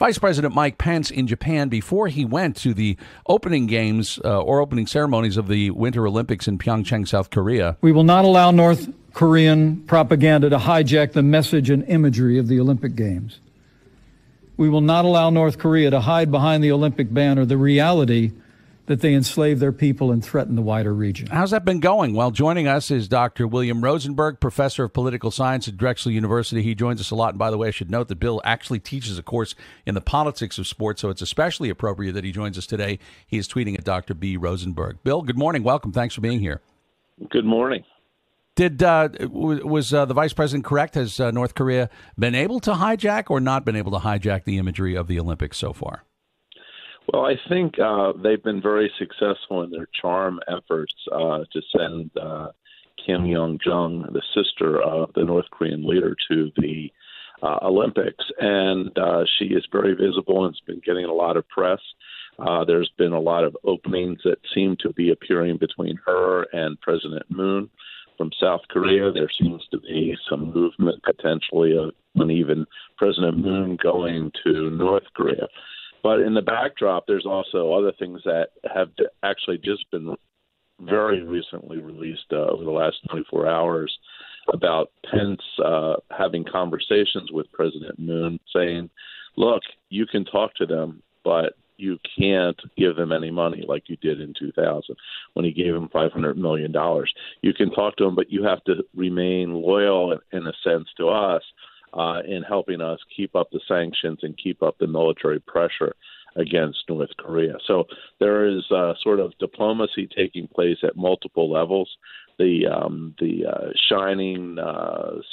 Vice President Mike Pence in Japan before he went to the opening games or opening ceremonies of the Winter Olympics in Pyeongchang, South Korea. We will not allow North Korean propaganda to hijack the message and imagery of the Olympic Games. We will not allow North Korea to hide behind the Olympic banner the reality that they enslave their people and threaten the wider region. How's that been going? Well, joining us is Dr. William Rosenberg, professor of political science at Drexel University. He joins us a lot. And by the way, I should note that Bill actually teaches a course in the politics of sports, so it's especially appropriate that he joins us today. He is tweeting at Dr. B. Rosenberg. Bill, good morning. Welcome. Thanks for being here. Good morning. Was the vice president correct? Has North Korea been able to hijack or not been able to hijack the imagery of the Olympics so far? Well, I think they've been very successful in their charm efforts to send Kim Jong, the sister of the North Korean leader, to the Olympics. And she is very visible and has been getting a lot of press. There's been a lot of openings that seem to be appearing between her and President Moon from South Korea. There seems to be some movement potentially of even President Moon going to North Korea. But in the backdrop, there's also other things that have actually just been very recently released over the last 24 hours about Pence having conversations with President Moon saying, look, you can talk to them, but you can't give them any money like you did in 2000 when he gave them $500 million. You can talk to them, but you have to remain loyal, in a sense, to us in helping us keep up the sanctions and keep up the military pressure against North Korea. So there is sort of diplomacy taking place at multiple levels. The shining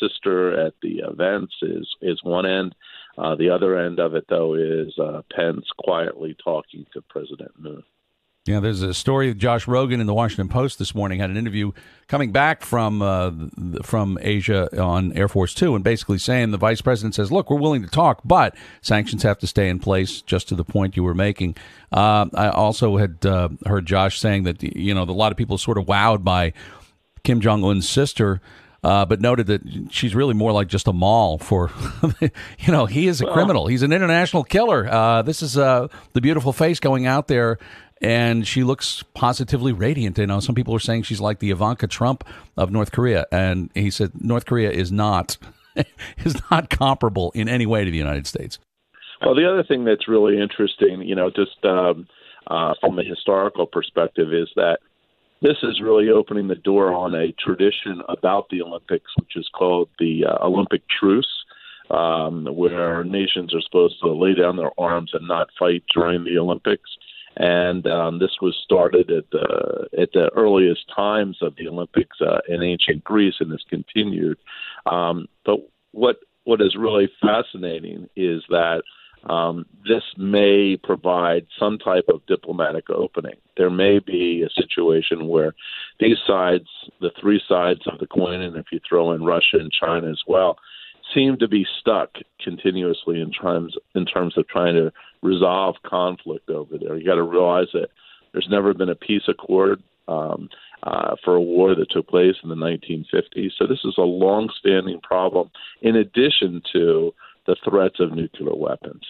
sister at the events is one end. The other end of it, though, is Pence quietly talking to President Moon. Yeah, there's a story. Josh Rogan in the Washington Post this morning had an interview coming back from Asia on Air Force Two, and basically saying the vice president says, look, we're willing to talk, but sanctions have to stay in place, just to the point you were making. I also had heard Josh saying that, a lot of people are sort of wowed by Kim Jong-un's sister, but noted that she's really more like just a mall for, he is a criminal. He's an international killer. This is the beautiful face going out there. And she looks positively radiant. Some people are saying she's like the Ivanka Trump of North Korea. And he said North Korea is not comparable in any way to the United States. Well, the other thing that's really interesting, just from a historical perspective, is that this is really opening the door on a tradition about the Olympics, which is called the Olympic truce, where nations are supposed to lay down their arms and not fight during the Olympics. And this was started at the earliest times of the Olympics in ancient Greece, and has continued. But what is really fascinating is that this may provide some type of diplomatic opening. There may be a situation where these sides, the three sides of the coin, and if you throw in Russia and China as well, seem to be stuck continuously in terms of trying to resolve conflict over there. You got to realize that there's never been a peace accord for a war that took place in the 1950s. So this is a long-standing problem, in addition to the threats of nuclear weapons.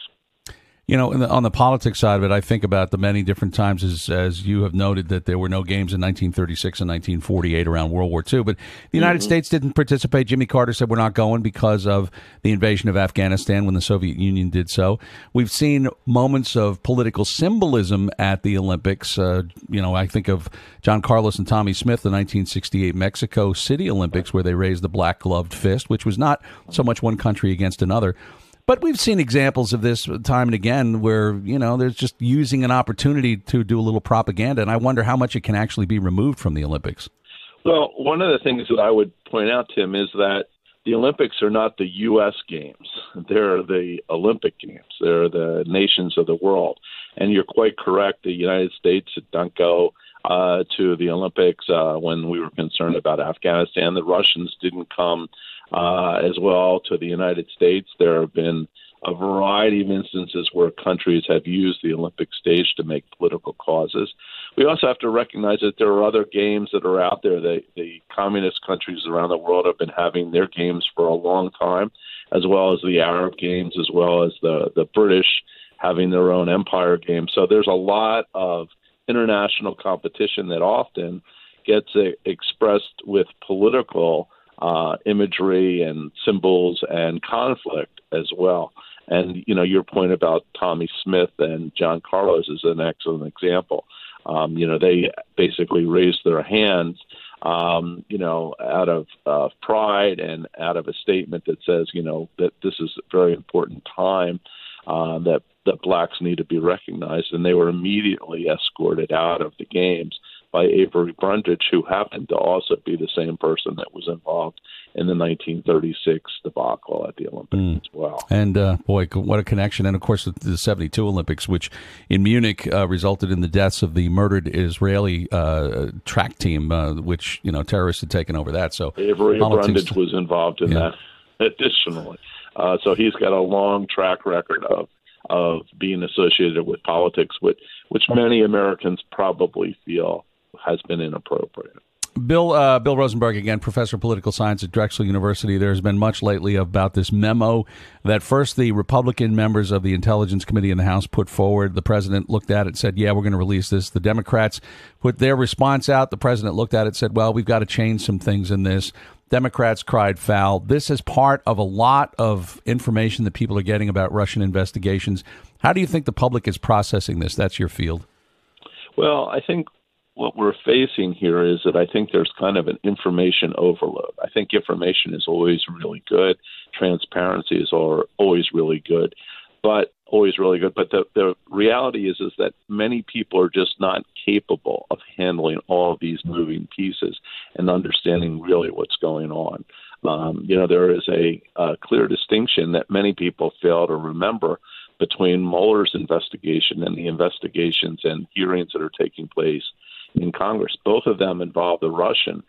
On the politics side of it, I think about the many different times, as you have noted, that there were no games in 1936 and 1948 around World War II. But the United States didn't participate. Jimmy Carter said we're not going because of the invasion of Afghanistan when the Soviet Union did so. We've seen moments of political symbolism at the Olympics. I think of John Carlos and Tommy Smith, the 1968 Mexico City Olympics, where they raised the black-gloved fist, which was not so much one country against another. But we've seen examples of this time and again where, there's just using an opportunity to do a little propaganda. And I wonder how much it can actually be removed from the Olympics. Well, one of the things that I would point out, Tim, is that the Olympics are not the U.S. Games. They're the Olympic Games. They're the nations of the world. And you're quite correct. The United States did not go to the Olympics when we were concerned about Afghanistan. The Russians didn't come as well to the United States. There have been a variety of instances where countries have used the Olympic stage to make political causes. We also have to recognize that there are other games that are out there. The communist countries around the world have been having their games for a long time. as well as the Arab games, as well as the British having their own empire games. So there's a lot of international competition that often gets expressed with political imagery and symbols and conflict as well. And, your point about Tommy Smith and John Carlos is an excellent example. They basically raised their hands, out of pride and out of a statement that says, that this is a very important time, that blacks need to be recognized. And they were immediately escorted out of the games by Avery Brundage, who happened to also be the same person that was involved in the 1936 debacle at the Olympics as well. And, boy, what a connection. And, of course, the 72 Olympics, which in Munich resulted in the deaths of the murdered Israeli track team, which, terrorists had taken over that. So Avery Brundage was involved in that additionally. So he's got a long track record of being associated with politics, which many Americans probably feel has been inappropriate. Bill Rosenberg, again, professor of political science at Drexel University. There's been much lately about this memo that first the Republican members of the Intelligence Committee in the House put forward. The president looked at it, said, yeah, we're going to release this. The Democrats put their response out. The president looked at it, said, well, we've got to change some things in this. Democrats cried foul. This is part of a lot of information that people are getting about Russian investigations. How do you think the public is processing this? That's your field. Well, I think what we're facing here is that I think there's kind of an information overload. I think information is always really good. Transparency is always really good, but the reality is that many people are just not capable of handling all of these moving pieces and understanding really what's going on. There is a clear distinction that many people fail to remember between Mueller's investigation and the investigations and hearings that are taking place in Congress. Both of them involve the Russian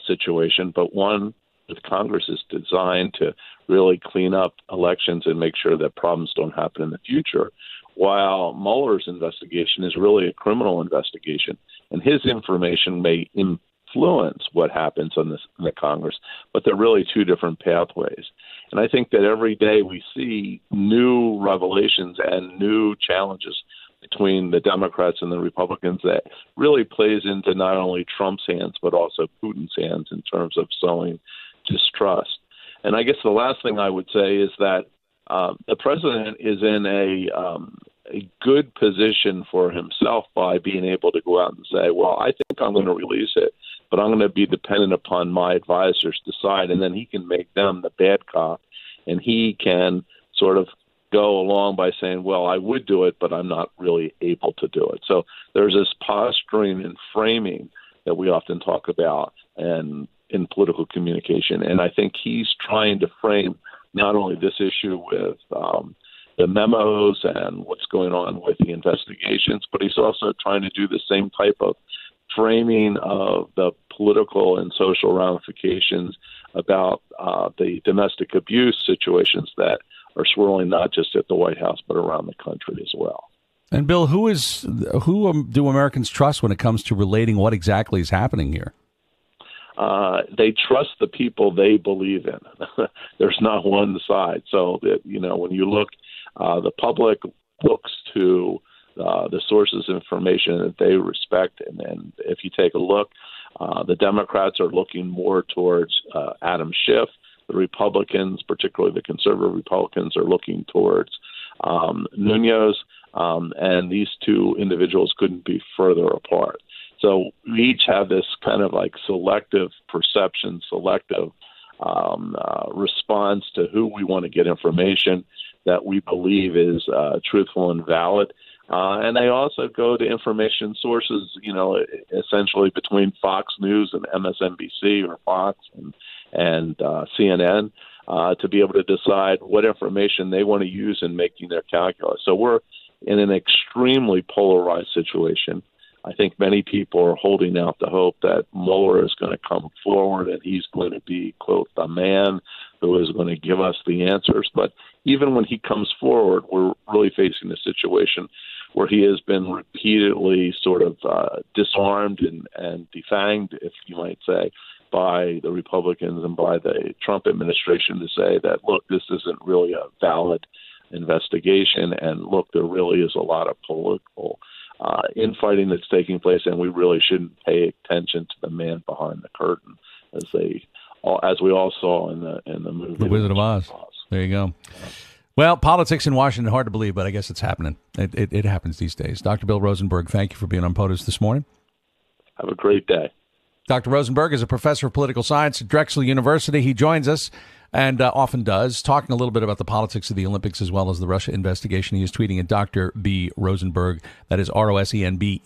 situation, but one with Congress is designed to really clean up elections and make sure that problems don't happen in the future, while Mueller's investigation is really a criminal investigation, and his information may influence what happens in the Congress, but they're really two different pathways. And I think that every day we see new revelations and new challenges between the Democrats and the Republicans that really plays into not only Trump's hands, but also Putin's hands in terms of sowing distrust. And I guess the last thing I would say is that the president is in a good position for himself by being able to go out and say, well, I think I'm going to release it, but I'm going to be dependent upon my advisors decide, and then he can make them the bad cop, and he can sort of go along by saying, well, I would do it, but I'm not really able to do it. So there's this posturing and framing that we often talk about and in political communication. And I think he's trying to frame not only this issue with the memos and what's going on with the investigations, but he's also trying to do the same type of framing of the political and social ramifications about the domestic abuse situations that are swirling not just at the White House, but around the country as well. And Bill, who do Americans trust when it comes to relating what exactly is happening here? They trust the people they believe in. There's not one side. So that, when you look, the public looks to the sources of information that they respect. And if you take a look, the Democrats are looking more towards Adam Schiff. The Republicans, particularly the conservative Republicans, are looking towards Nunez, and these two individuals couldn't be further apart. So we each have this kind of like selective perception, selective response to who we want to get information that we believe is truthful and valid. And they also go to information sources, essentially between Fox News and MSNBC or Fox and CNN to be able to decide what information they want to use in making their calculus. So we're in an extremely polarized situation. I think many people are holding out the hope that Mueller is going to come forward and he's going to be, quote, the man who is going to give us the answers. But even when he comes forward, we're really facing a situation where he has been repeatedly sort of disarmed and defanged, if you might say, by the Republicans and by the Trump administration to say that, look, this isn't really a valid investigation, and look, there really is a lot of political infighting that's taking place, and we really shouldn't pay attention to the man behind the curtain, as we all saw in the movie The Wizard of Oz. There you go. Well, politics in Washington, hard to believe, but I guess it's happening. It happens these days. Dr. Bill Rosenberg, thank you for being on POTUS this morning. Have a great day. Dr. Rosenberg is a professor of political science at Drexel University. He joins us and often does, talking a little bit about the politics of the Olympics as well as the Russia investigation. He is tweeting at Dr. B. Rosenberg. That is Rosenberg.